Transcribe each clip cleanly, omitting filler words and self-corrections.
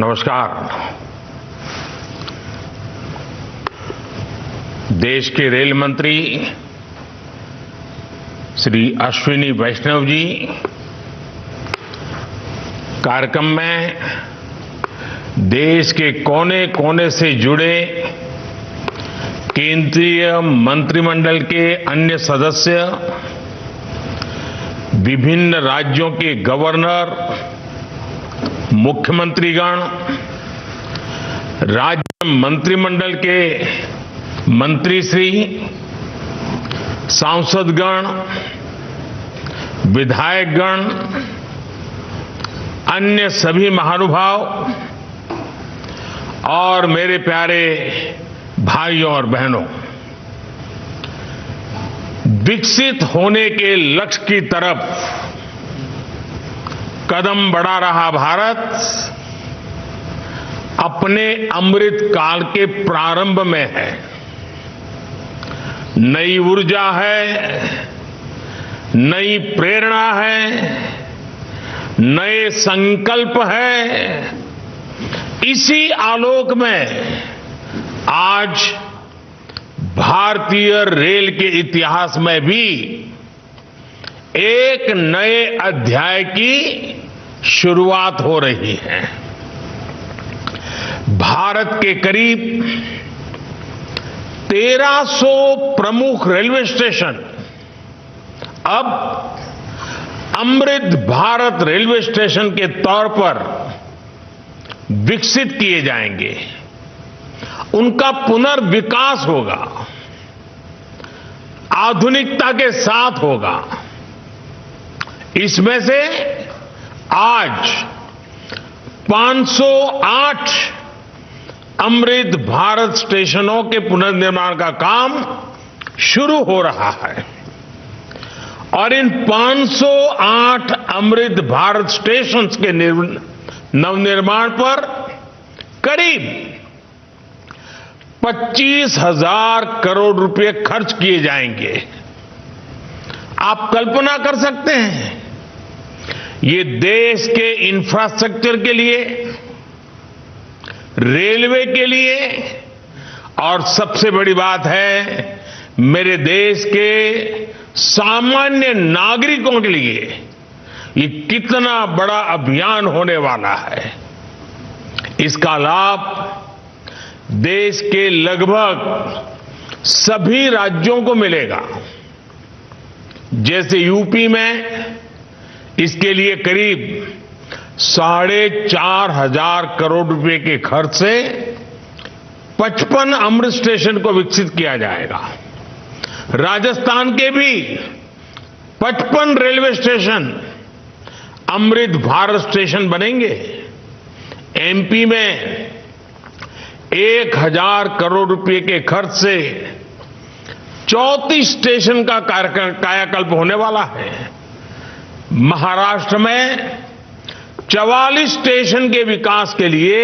नमस्कार। देश के रेल मंत्री श्री अश्विनी वैष्णव जी कार्यक्रम में देश के कोने कोने से जुड़े केंद्रीय मंत्रिमंडल के अन्य सदस्य, विभिन्न राज्यों के गवर्नर, मुख्यमंत्रीगण, राज्य मंत्रिमंडल के मंत्रीश्री, सांसदगण, विधायकगण, अन्य सभी महानुभाव और मेरे प्यारे भाइयों और बहनों, विकसित होने के लक्ष्य की तरफ कदम बढ़ा रहा भारत अपने अमृत काल के प्रारंभ में है। नई ऊर्जा है, नई प्रेरणा है, नए संकल्प है। इसी आलोक में आज भारतीय रेल के इतिहास में भी एक नए अध्याय की शुरुआत हो रही है। भारत के करीब 1300 प्रमुख रेलवे स्टेशन अब अमृत भारत रेलवे स्टेशन के तौर पर विकसित किए जाएंगे। उनका पुनर्विकास होगा, आधुनिकता के साथ होगा। इसमें से आज 508 अमृत भारत स्टेशनों के पुनर्निर्माण का काम शुरू हो रहा है और इन 508 अमृत भारत स्टेशन के नवनिर्माण पर करीब 25,000 करोड़ रुपए खर्च किए जाएंगे। आप कल्पना कर सकते हैं, ये देश के इंफ्रास्ट्रक्चर के लिए, रेलवे के लिए और सबसे बड़ी बात है मेरे देश के सामान्य नागरिकों के लिए ये कितना बड़ा अभियान होने वाला है। इसका लाभ देश के लगभग सभी राज्यों को मिलेगा। जैसे यूपी में इसके लिए करीब 4,500 करोड़ रुपए के खर्च से 55 अमृत स्टेशन को विकसित किया जाएगा। राजस्थान के भी 55 railway station Amrit Bharat station बनेंगे। एमपी में 1,000 करोड़ रुपए के खर्च से 34 स्टेशन का कायाकल्प होने वाला है। महाराष्ट्र में 44 स्टेशन के विकास के लिए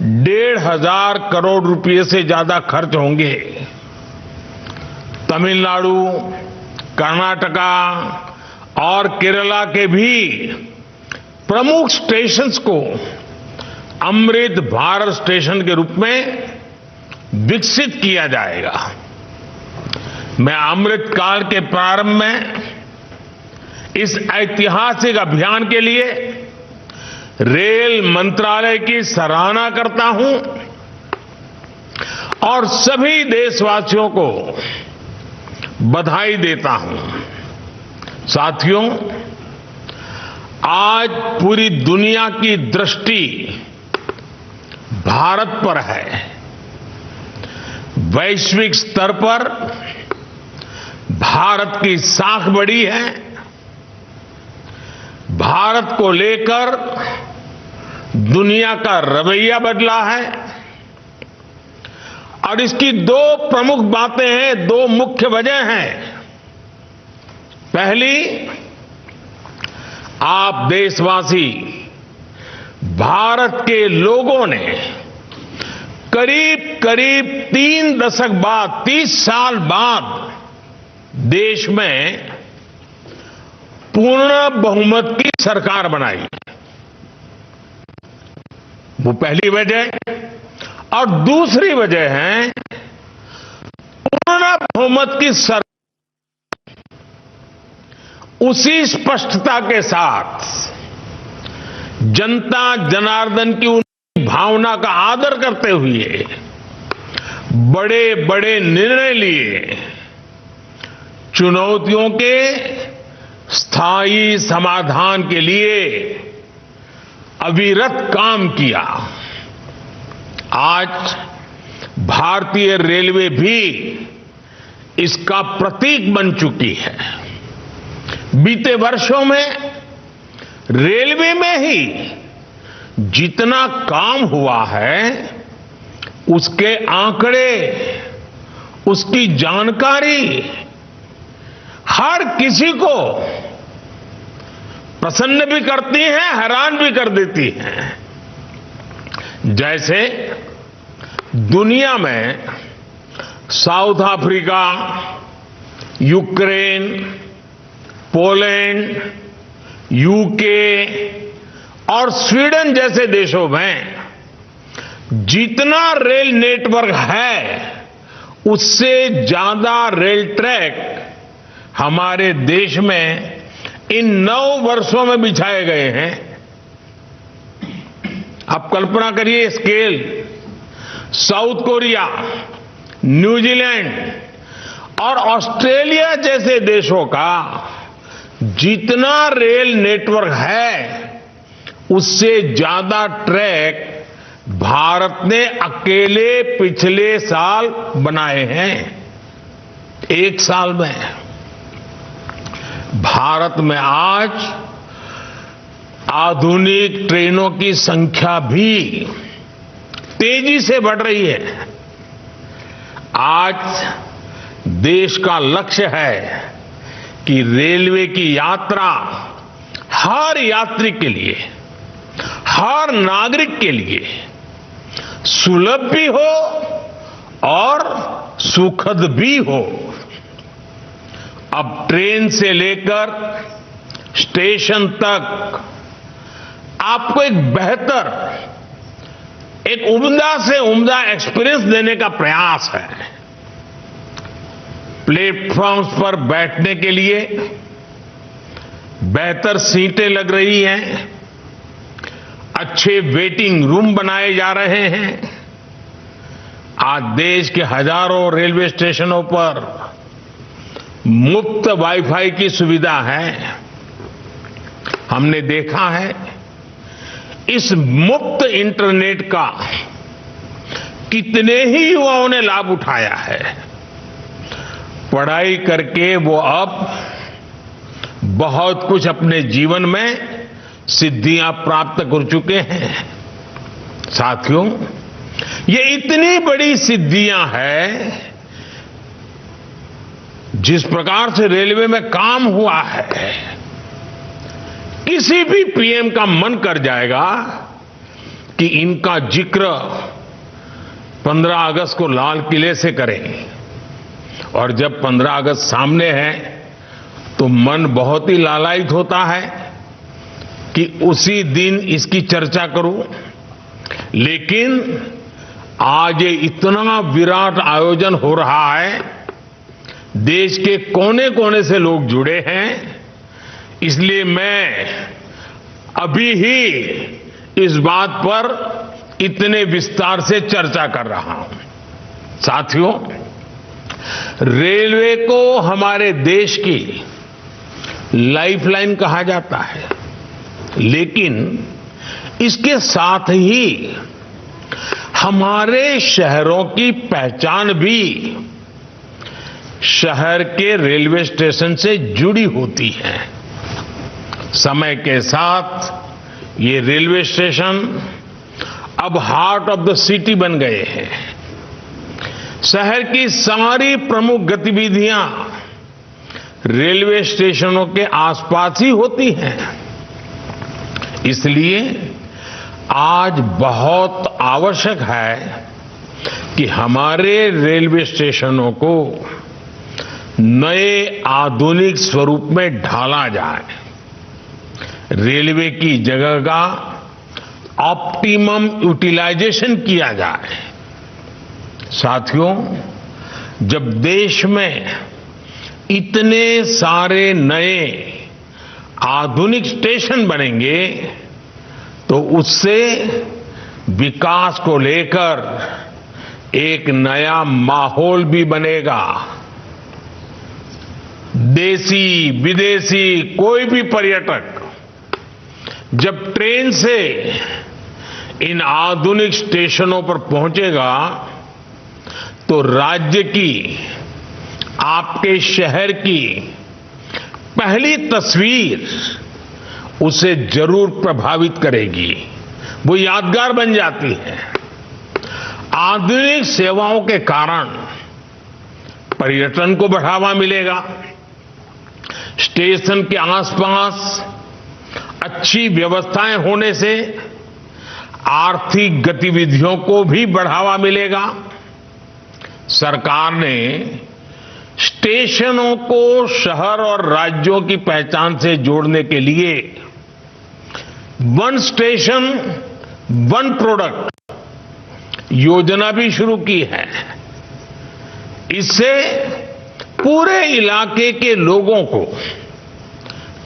1,500 करोड़ रुपए से ज्यादा खर्च होंगे। तमिलनाडु, कर्नाटका और केरला के भी प्रमुख स्टेशंस को अमृत भारत स्टेशन के रूप में विकसित किया जाएगा। मैं अमृत काल के प्रारंभ में इस ऐतिहासिक अभियान के लिए रेल मंत्रालय की सराहना करता हूं और सभी देशवासियों को बधाई देता हूं। साथियों, आज पूरी दुनिया की दृष्टि भारत पर है। वैश्विक स्तर पर भारत की साख बढ़ी है। भारत को लेकर दुनिया का रवैया बदला है और इसकी दो प्रमुख बातें हैं, दो मुख्य वजह हैं। पहली, आप देशवासी, भारत के लोगों ने करीब करीब 3 दशक बाद, 30 साल बाद देश में पूर्ण बहुमत की सरकार बनाई। वो पहली वजह। और दूसरी वजह है पूर्ण बहुमत की सरकार उसी स्पष्टता के साथ जनता जनार्दन की उन भावना का आदर करते हुए बड़े बड़े निर्णय लिए, चुनौतियों के स्थायी समाधान के लिए अविरत काम किया। आज भारतीय रेलवे भी इसका प्रतीक बन चुकी है। बीते वर्षों में रेलवे में ही जितना काम हुआ है, उसके आंकड़े, उसकी जानकारी हर किसी को प्रसन्न भी करती है, हैरान भी कर देती है। जैसे दुनिया में south Africa, Ukraine, Poland, UK और स्वीडन जैसे देशों में जितना रेल नेटवर्क है, उससे ज्यादा रेल ट्रैक हमारे देश में इन 9 वर्षों में बिछाए गए हैं। आप कल्पना करिए स्केल। साउथ कोरिया, न्यूजीलैंड और ऑस्ट्रेलिया जैसे देशों का जितना रेल नेटवर्क है, उससे ज्यादा ट्रैक भारत ने अकेले पिछले साल बनाए हैं। एक साल में भारत में आज आधुनिक ट्रेनों की संख्या भी तेजी से बढ़ रही है। आज देश का लक्ष्य है कि रेलवे की यात्रा हर यात्री के लिए, हर नागरिक के लिए सुलभ भी हो और सुखद भी हो। अब ट्रेन से लेकर स्टेशन तक आपको एक बेहतर, एक उम्दा से उम्दा एक्सपीरियंस देने का प्रयास है। प्लेटफॉर्म्स पर बैठने के लिए बेहतर सीटें लग रही हैं, अच्छे वेटिंग रूम बनाए जा रहे हैं। आज देश के हजारों रेलवे स्टेशनों पर मुफ्त वाईफाई की सुविधा है। हमने देखा है इस मुफ्त इंटरनेट का कितने ही युवाओं ने लाभ उठाया है। पढ़ाई करके वो अब बहुत कुछ अपने जीवन में सिद्धियां प्राप्त कर चुके हैं। साथियों, ये इतनी बड़ी सिद्धियां हैं, जिस प्रकार से रेलवे में काम हुआ है, किसी भी पीएम का मन कर जाएगा कि इनका जिक्र 15 अगस्त को लाल किले से करें। और जब 15 अगस्त सामने है तो मन बहुत ही लालायित होता है कि उसी दिन इसकी चर्चा करूं। लेकिन आज ये इतना विराट आयोजन हो रहा है, देश के कोने कोने से लोग जुड़े हैं, इसलिए मैं अभी ही इस बात पर इतने विस्तार से चर्चा कर रहा हूं। साथियों, रेलवे को हमारे देश की लाइफलाइन कहा जाता है, लेकिन इसके साथ ही हमारे शहरों की पहचान भी शहर के रेलवे स्टेशन से जुड़ी होती है। समय के साथ ये रेलवे स्टेशन अब हार्ट ऑफ द सिटी बन गए हैं। शहर की सारी प्रमुख गतिविधियां रेलवे स्टेशनों के आसपास ही होती हैं। इसलिए आज बहुत आवश्यक है कि हमारे रेलवे स्टेशनों को नए आधुनिक स्वरूप में ढाला जाए। रेलवे की जगह ऑप्टिमम यूटिलाइजेशन किया जाए। साथियों, जब देश में इतने सारे नए आधुनिक स्टेशन बनेंगे तो उससे विकास को लेकर एक नया माहौल भी बनेगा। देसी विदेशी कोई भी पर्यटक जब ट्रेन से इन आधुनिक स्टेशनों पर पहुंचेगा तो राज्य की, आपके शहर की पहली तस्वीर उसे जरूर प्रभावित करेगी, वो यादगार बन जाती है। आधुनिक सेवाओं के कारण पर्यटन को बढ़ावा मिलेगा, स्टेशन के आसपास अच्छी व्यवस्थाएं होने से आर्थिक गतिविधियों को भी बढ़ावा मिलेगा। सरकार ने स्टेशनों को शहर और राज्यों की पहचान से जोड़ने के लिए वन स्टेशन वन प्रोडक्ट योजना भी शुरू की है। इससे पूरे इलाके के लोगों को,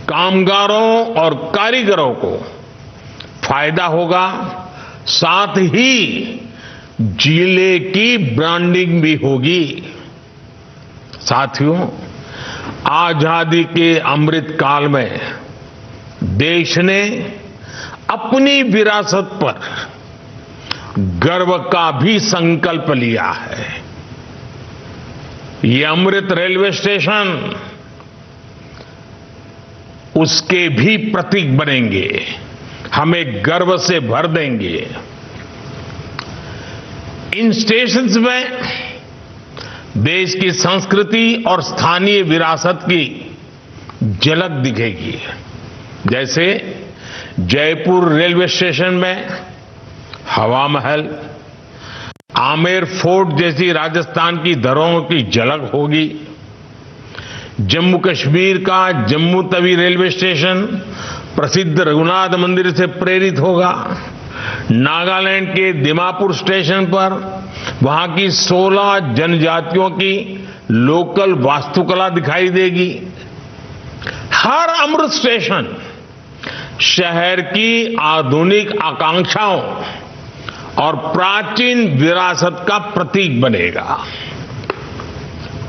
कामगारों और कारीगरों को फायदा होगा, साथ ही जिले की ब्रांडिंग भी होगी। साथियों, आजादी के अमृत काल में देश ने अपनी विरासत पर गर्व का भी संकल्प लिया है। ये अमृत रेलवे स्टेशन उसके भी प्रतीक बनेंगे, हमें गर्व से भर देंगे। इन स्टेशंस में देश की संस्कृति और स्थानीय विरासत की झलक दिखेगी। जैसे जयपुर रेलवे स्टेशन में हवा महल, आमेर फोर्ट जैसी राजस्थान की धरोहरों की झलक होगी। जम्मू कश्मीर का जम्मू तवी रेलवे स्टेशन प्रसिद्ध रघुनाथ मंदिर से प्रेरित होगा। नागालैंड के दिमापुर स्टेशन पर वहां की 16 जनजातियों की लोकल वास्तुकला दिखाई देगी। हर अमृत स्टेशन शहर की आधुनिक आकांक्षाओं और प्राचीन विरासत का प्रतीक बनेगा।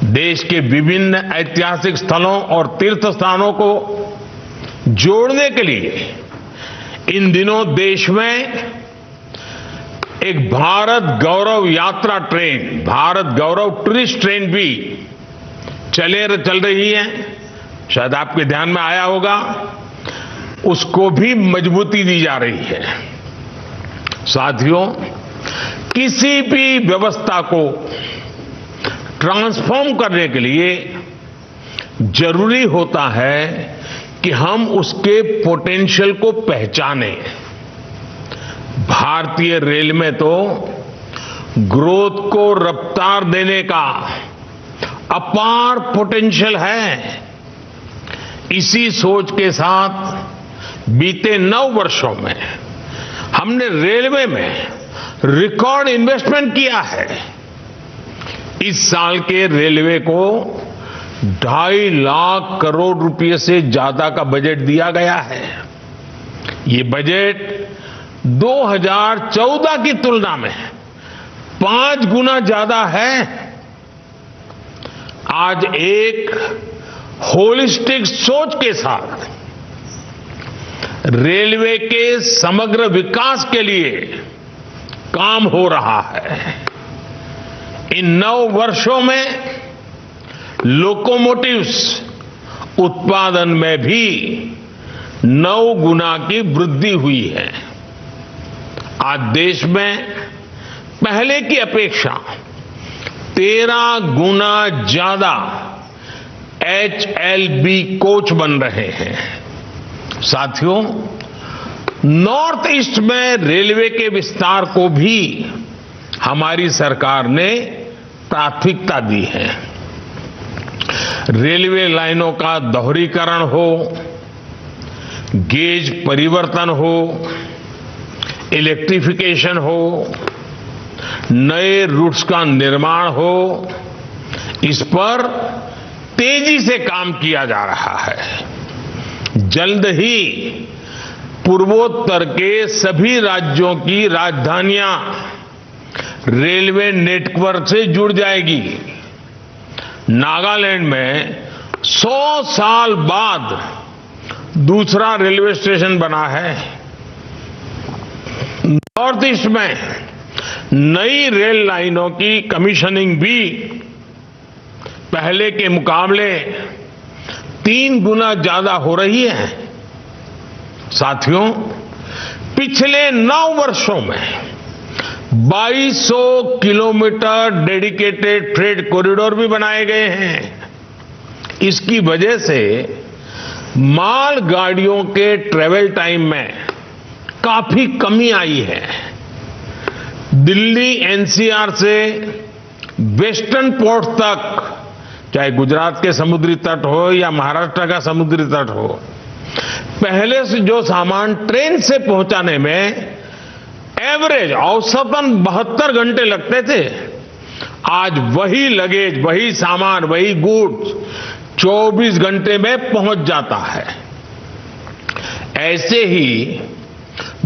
देश के विभिन्न ऐतिहासिक स्थलों और तीर्थ स्थानों को जोड़ने के लिए इन दिनों देश में एक भारत गौरव यात्रा ट्रेन, भारत गौरव टूरिस्ट ट्रेन भी चल रही है। शायद आपके ध्यान में आया होगा, उसको भी मजबूती दी जा रही है। साथियों, किसी भी व्यवस्था को ट्रांसफॉर्म करने के लिए जरूरी होता है कि हम उसके पोटेंशियल को पहचानें। भारतीय रेल में तो ग्रोथ को रफ्तार देने का अपार पोटेंशियल है। इसी सोच के साथ बीते 9 वर्षों में हमने रेलवे में रिकॉर्ड इन्वेस्टमेंट किया है। इस साल के रेलवे को 2.5 लाख करोड़ रुपए से ज्यादा का बजट दिया गया है। ये बजट 2014 की तुलना में 5 गुना ज्यादा है। आज एक होलिस्टिक सोच के साथ रेलवे के समग्र विकास के लिए काम हो रहा है। इन 9 वर्षों में लोकोमोटिव्स उत्पादन में भी 9 गुना की वृद्धि हुई है। आज देश में पहले की अपेक्षा 13 गुना ज्यादा HLB कोच बन रहे हैं। साथियों, नॉर्थ ईस्ट में रेलवे के विस्तार को भी हमारी सरकार ने प्राथमिकता दी है। रेलवे लाइनों का दोहरीकरण हो, गेज परिवर्तन हो, इलेक्ट्रिफिकेशन हो, नए रूट्स का निर्माण हो, इस पर तेजी से काम किया जा रहा है। जल्द ही पूर्वोत्तर के सभी राज्यों की राजधानियां रेलवे नेटवर्क से जुड़ जाएगी। नागालैंड में 100 साल बाद दूसरा रेलवे स्टेशन बना है। नॉर्थ ईस्ट में नई रेल लाइनों की कमीशनिंग भी पहले के मुकाबले 3 गुना ज्यादा हो रही है। साथियों, पिछले 9 वर्षों में 2200 किलोमीटर डेडिकेटेड फ्रेट कॉरिडोर भी बनाए गए हैं। इसकी वजह से माल गाड़ियों के ट्रेवल टाइम में काफी कमी आई है। दिल्ली एनसीआर से वेस्टर्न पोर्ट तक, चाहे गुजरात के समुद्री तट हो या महाराष्ट्र का समुद्री तट हो, पहले से जो सामान ट्रेन से पहुंचाने में एवरेज औसतन 72 घंटे लगते थे, आज वही लगेज, वही सामान, वही गुड्स 24 घंटे में पहुंच जाता है। ऐसे ही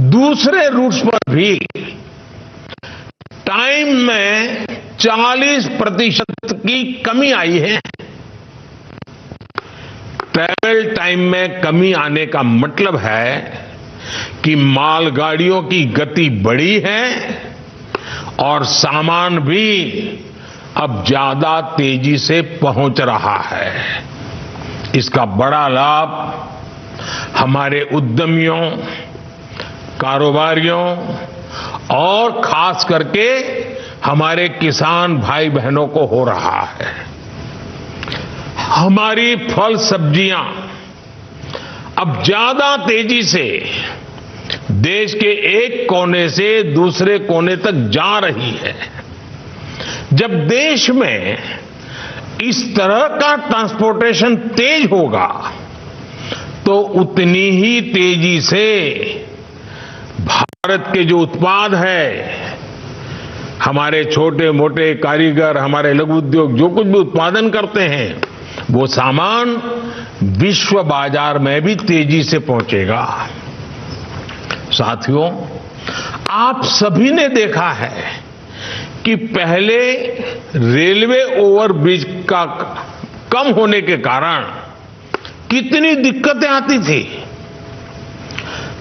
दूसरे रूट्स पर भी टाइम में 40% की कमी आई है। ट्रैवल टाइम में कमी आने का मतलब है कि मालगाड़ियों की गति बढ़ी है और सामान भी अब ज्यादा तेजी से पहुंच रहा है। इसका बड़ा लाभ हमारे उद्यमियों, कारोबारियों और खास करके हमारे किसान भाई बहनों को हो रहा है। हमारी फल सब्जियां अब ज्यादा तेजी से देश के एक कोने से दूसरे कोने तक जा रही है। जब देश में इस तरह का ट्रांसपोर्टेशन तेज होगा तो उतनी ही तेजी से भारत के जो उत्पाद है, हमारे छोटे मोटे कारीगर, हमारे लघु उद्योग जो कुछ भी उत्पादन करते हैं, वो सामान विश्व बाजार में भी तेजी से पहुंचेगा। साथियों, आप सभी ने देखा है कि पहले रेलवे ओवरब्रिज का कम होने के कारण कितनी दिक्कतें आती थी।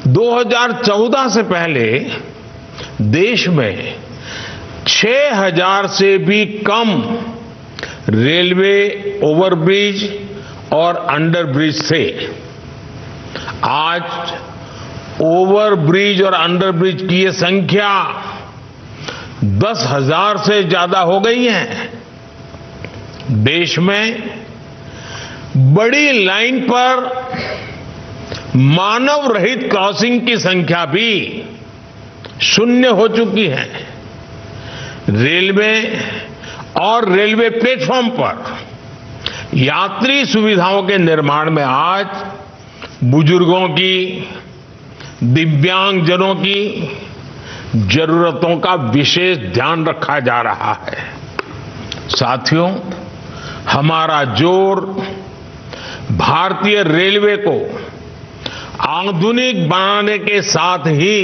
2014 से पहले देश में 6000 से भी कम रेलवे ओवरब्रिज और अंडरब्रिज थे। आज ओवरब्रिज और अंडरब्रिज की ये संख्या 10,000 से ज्यादा हो गई है। देश में बड़ी लाइन पर मानव रहित क्रॉसिंग की संख्या भी 0 हो चुकी है। रेलवे और रेलवे प्लेटफॉर्म पर यात्री सुविधाओं के निर्माण में आज बुजुर्गों की, दिव्यांगजनों की जरूरतों का विशेष ध्यान रखा जा रहा है। साथियों, हमारा जोर भारतीय रेलवे को आधुनिक बनाने के साथ ही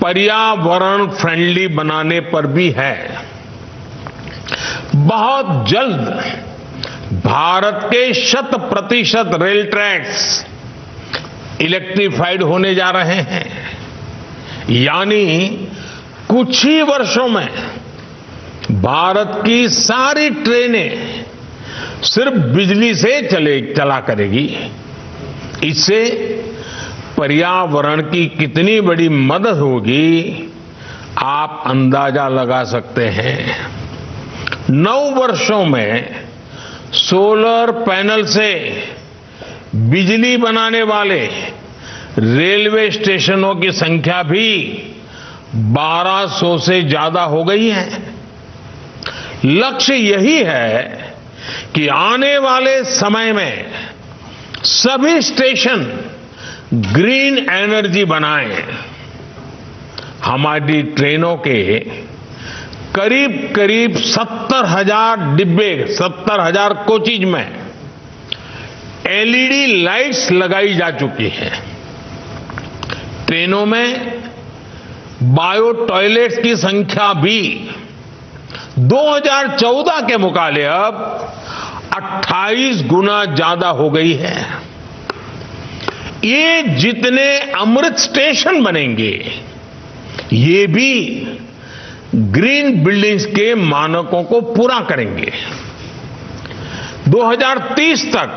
पर्यावरण फ्रेंडली बनाने पर भी है। बहुत जल्द भारत के 100% रेल ट्रैक्स इलेक्ट्रिफाइड होने जा रहे हैं। यानी कुछ ही वर्षों में भारत की सारी ट्रेनें सिर्फ बिजली से चला करेगी। इससे पर्यावरण की कितनी बड़ी मदद होगी, आप अंदाजा लगा सकते हैं। 9 वर्षों में सोलर पैनल से बिजली बनाने वाले रेलवे स्टेशनों की संख्या भी 1200 से ज्यादा हो गई है। लक्ष्य यही है कि आने वाले समय में सभी स्टेशन ग्रीन एनर्जी बनाएं। हमारी ट्रेनों के करीब करीब 70,000 डिब्बे, 70,000 कोचेज में एलईडी लाइट्स लगाई जा चुकी हैं। ट्रेनों में बायो टॉयलेट्स की संख्या भी 2014 के मुकाबले अब 28 गुना ज्यादा हो गई है। ये जितने अमृत स्टेशन बनेंगे, ये भी ग्रीन बिल्डिंग्स के मानकों को पूरा करेंगे। 2030 तक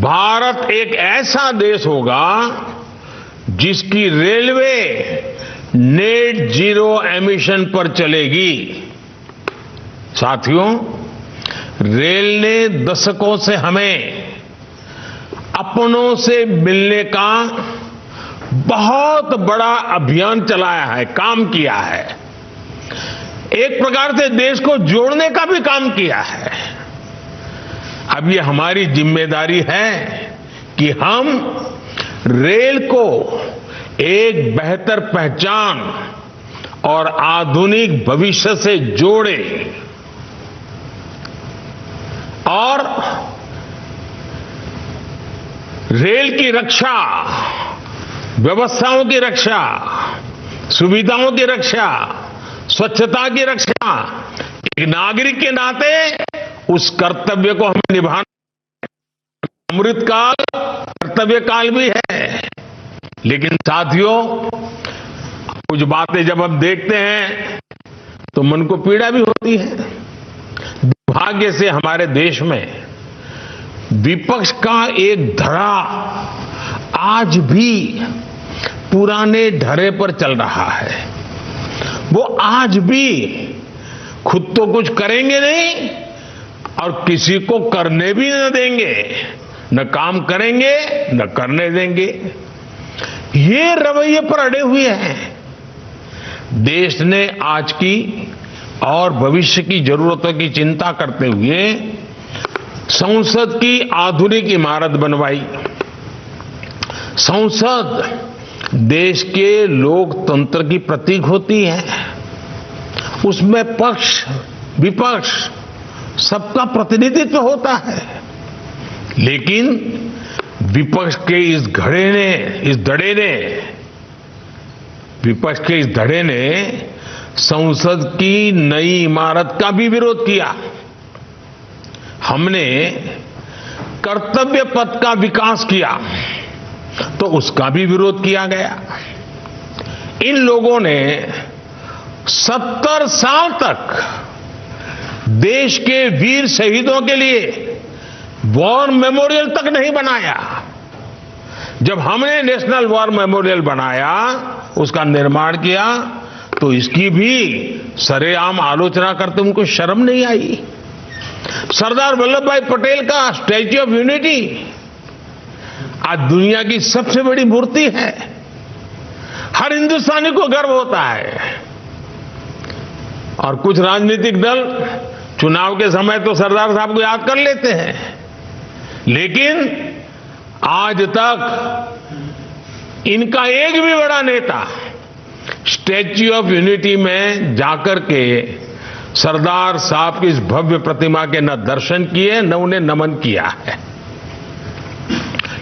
भारत एक ऐसा देश होगा जिसकी रेलवे नेट जीरो एमिशन पर चलेगी। साथियों, रेल ने दशकों से हमें अपनों से मिलने का बहुत बड़ा अभियान चलाया है, काम किया है। एक प्रकार से देश को जोड़ने का भी काम किया है। अब ये हमारी जिम्मेदारी है कि हम रेल को एक बेहतर पहचान और आधुनिक भविष्य से जोड़ें और रेल की रक्षा, व्यवस्थाओं की रक्षा, सुविधाओं की रक्षा, स्वच्छता की रक्षा, एक नागरिक के नाते उस कर्तव्य को हमें निभाना। अमृतकाल कर्तव्य काल भी है। लेकिन साथियों, कुछ बातें जब हम देखते हैं तो मन को पीड़ा भी होती है। दुर्भाग्य से हमारे देश में विपक्ष का एक धड़ा आज भी पुराने ढर्रे पर चल रहा है। वो आज भी खुद तो कुछ करेंगे नहीं और किसी को करने भी न देंगे, न काम करेंगे न करने देंगे। ये रवैये पर अड़े हुए हैं। देश ने आज की और भविष्य की जरूरतों की चिंता करते हुए संसद की आधुनिक इमारत बनवाई। संसद देश के लोकतंत्र की प्रतीक होती है। उसमें पक्ष विपक्ष सबका प्रतिनिधित्व होता है। लेकिन विपक्ष के इस धड़े ने संसद की नई इमारत का भी विरोध किया। हमने कर्तव्य पथ का विकास किया तो उसका भी विरोध किया गया। इन लोगों ने 70 साल तक देश के वीर शहीदों के लिए वॉर मेमोरियल तक नहीं बनाया। जब हमने नेशनल वॉर मेमोरियल बनाया, उसका निर्माण किया, तो इसकी भी सरेआम आलोचना करते उनको शर्म नहीं आई। सरदार वल्लभ भाई पटेल का स्टैच्यू ऑफ यूनिटी आज दुनिया की सबसे बड़ी मूर्ति है। हर हिंदुस्तानी को गर्व होता है। और कुछ राजनीतिक दल चुनाव के समय तो सरदार साहब को याद कर लेते हैं, लेकिन आज तक इनका एक भी बड़ा नेता स्टैच्यू ऑफ यूनिटी में जाकर के सरदार साहब की इस भव्य प्रतिमा के न दर्शन किए न उन्हें नमन किया है।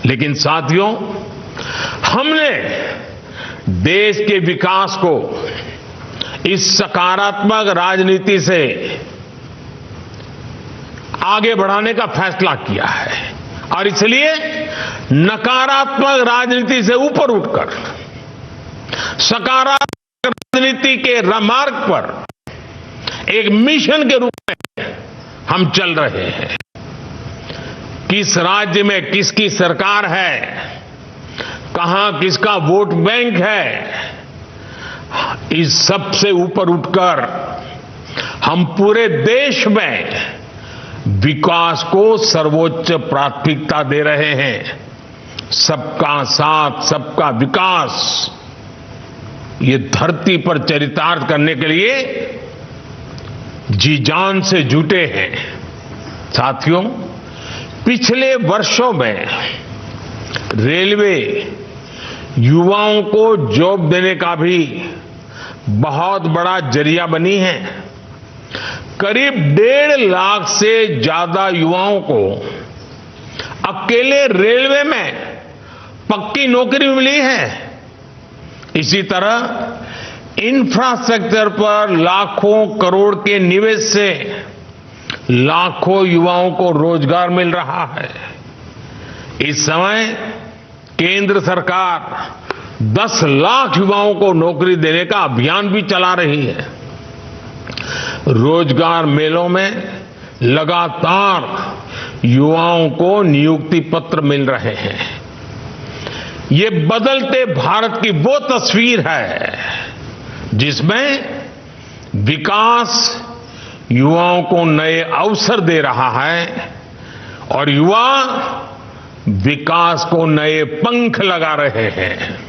लेकिन साथियों, हमने देश के विकास को इस सकारात्मक राजनीति से आगे बढ़ाने का फैसला किया है और इसलिए नकारात्मक राजनीति से ऊपर उठकर सकारात्मक राजनीति के मार्ग पर एक मिशन के रूप में हम चल रहे हैं। किस राज्य में किसकी सरकार है, कहां किसका वोट बैंक है, इस सब से ऊपर उठकर हम पूरे देश में विकास को सर्वोच्च प्राथमिकता दे रहे हैं। सबका साथ सबका विकास, ये धरती पर चरितार्थ करने के लिए जी जान से जुटे हैं। साथियों, पिछले वर्षों में रेलवे युवाओं को जॉब देने का भी बहुत बड़ा जरिया बनी है। करीब 1.5 लाख से ज्यादा युवाओं को अकेले रेलवे में पक्की नौकरी मिली है। इसी तरह इंफ्रास्ट्रक्चर पर लाखों करोड़ के निवेश से लाखों युवाओं को रोजगार मिल रहा है। इस समय केंद्र सरकार 10 लाख युवाओं को नौकरी देने का अभियान भी चला रही है। रोजगार मेलों में लगातार युवाओं को नियुक्ति पत्र मिल रहे हैं। ये बदलते भारत की वो तस्वीर है जिसमें विकास युवाओं को नए अवसर दे रहा है और युवा विकास को नए पंख लगा रहे हैं।